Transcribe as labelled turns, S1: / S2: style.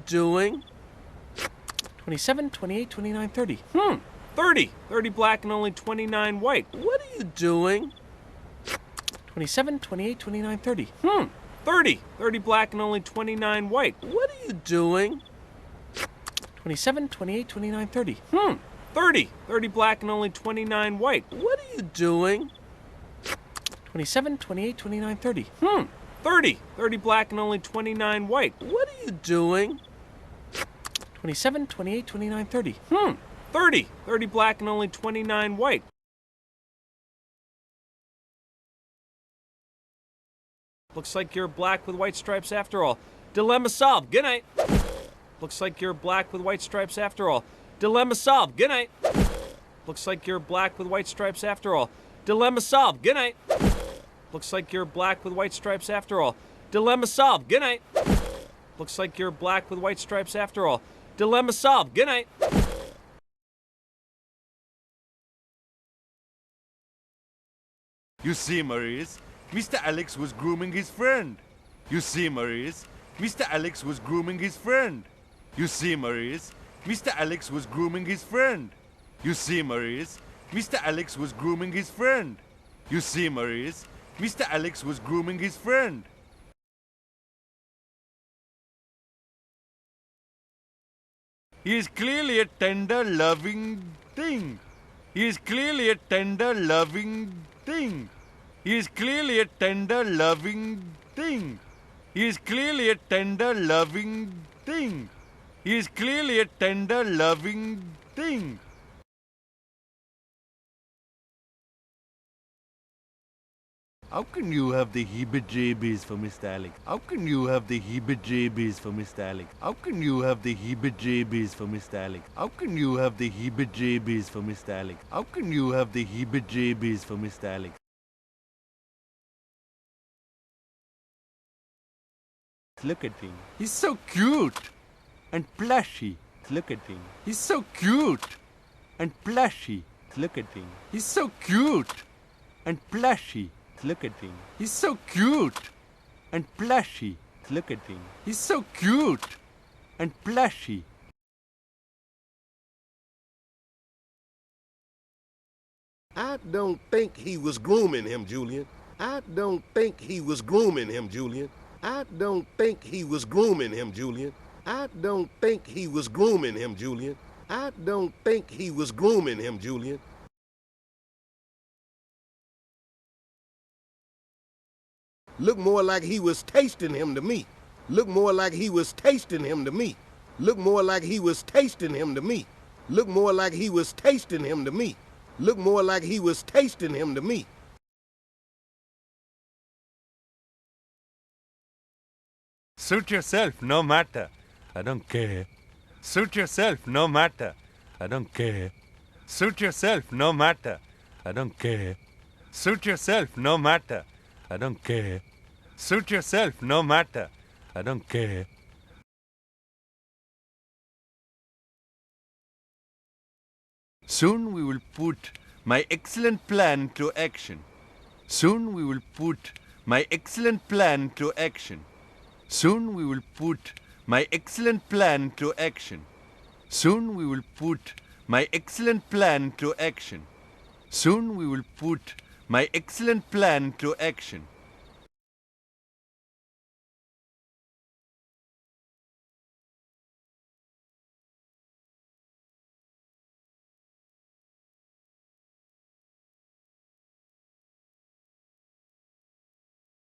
S1: doing?
S2: 27, 28, 29, 30.
S1: 30. 30 black and only 29 white. What are you doing?
S2: 27, 28, 29, 30.
S1: 30. 30 black and only 29 white. What are you doing?
S2: 27, 28, 29, 30.
S1: 30. 30 black and only 29 white. What are you doing?
S2: 27, 28, 29, 30.
S1: 30. 30 black and only 29 white. What are you doing?
S2: 27, 28, 29, 30.
S1: 30. 30 black and only 29 white. Looks like you're black with white stripes after all. Dilemma solved. Good night. Looks like you're black with white stripes after all. Dilemma solved. Good night. Looks like you're black with white stripes after all. Dilemma solved. Good night. Looks like you're black with white stripes after all. Dilemma solved. Good night. Looks like you're black with white stripes after all. Dilemma solved. Good night.
S3: You see, Maurice, Mr. Alex was grooming his friend. You see, Maurice, Mr. Alex was grooming his friend. You see, Maurice, Mr. Alex was grooming his friend. You see, Maurice, Mr. Alex was grooming his friend. You see, Maurice, Mr. Alex was grooming his friend. He is clearly a tender, loving thing. He is clearly a tender, loving thing. He is clearly a tender, loving thing. He is clearly a tender, loving thing. He is clearly a tender, loving thing. How can you have the heebie-jeebies for Mr. Alex? How can you have the heebie-jeebies for Mr. Alex? How can you have the heebie-jeebies for Mr. Alex? How can you have the heebie-jeebies for Mr. Alex? How can you have the heebie-jeebies for Mr. Alex? Look at him. He's so cute and plushy. Look at him. He's so cute and plushy. Look at him. He's so cute and plushy. Look at him. He's so cute and plushy. Look at him. He's so cute and plushy.
S4: I don't think he was grooming him, Julian. I don't think he was grooming him, Julian. I don't think he was grooming him, Julian. I don't think he was grooming him, Julian. I don't think he was grooming him, Julian. Look more like he was tasting him to me. Look more like he was tasting him to me. Look more like he was tasting him to me. Look more like he was tasting him to me. Look more like he was tasting him to me.
S3: Suit yourself, no matter. I don't care. Suit yourself, no matter. I don't care. Suit yourself, no matter. I don't care. Suit yourself, no matter. I don't care. Suit yourself, no matter. I don't care. Soon we will put my excellent plan to action. Soon we will put my excellent plan to action. Soon we will put my excellent plan to action. Soon we will put my excellent plan to action. Soon we will put my excellent plan to action.